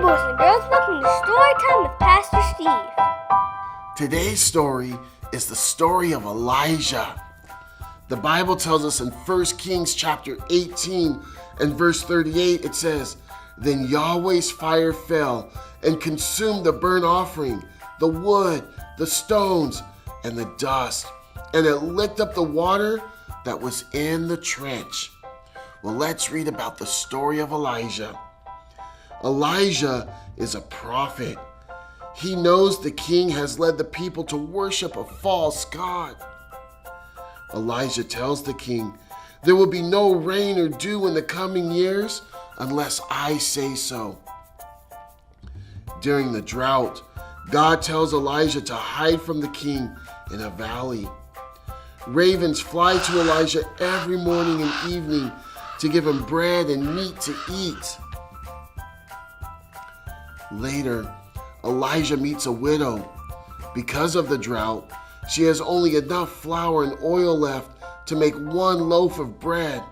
boys and girls, welcome to Storytime with Pastor Steve. Today's story is the story of Elijah. The Bible tells us in 1 Kings chapter 18 and verse 38, it says, "Then Yahweh's fire fell and consumed the burnt offering, the wood, the stones, and the dust, and it licked up the water that was in the trench." Well, let's read about the story of Elijah. Elijah is a prophet. He knows the king has led the people to worship a false god. Elijah tells the king, "There will be no rain or dew in the coming years unless I say so." During the drought, God tells Elijah to hide from the king in a valley. Ravens fly to Elijah every morning and evening to give him bread and meat to eat. Later, Elijah meets a widow. Because of the drought, she has only enough flour and oil left to make one loaf of bread.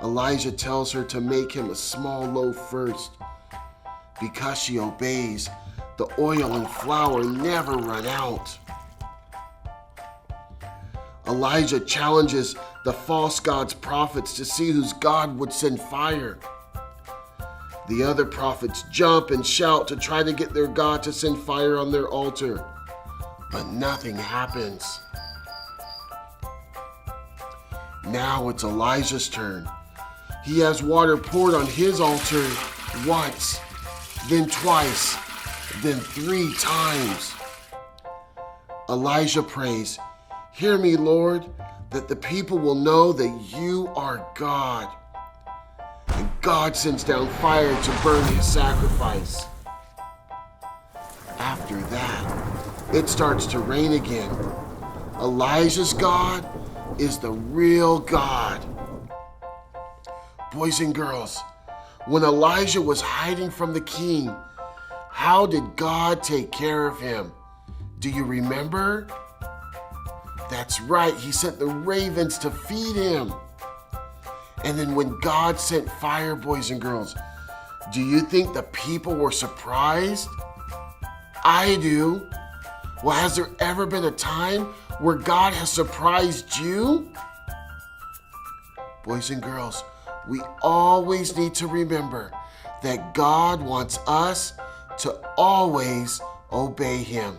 Elijah tells her to make him a small loaf first. Because she obeys, the oil and flour never run out. Elijah challenges the false god's prophets to see whose God would send fire. The other prophets jump and shout to try to get their God to send fire on their altar, but nothing happens. Now it's Elijah's turn. He has water poured on his altar once, then twice, then 3 times. Elijah prays, "Hear me, Lord, that the people will know that you are God." And God sends down fire to burn his sacrifice. After that, it starts to rain again. Elijah's God is the real God. Boys and girls, when Elijah was hiding from the king, how did God take care of him? Do you remember? That's right, he sent the ravens to feed him. And then when God sent fire, boys and girls, do you think the people were surprised? I do. Well, has there ever been a time where God has surprised you? Boys and girls, we always need to remember that God wants us to always obey him.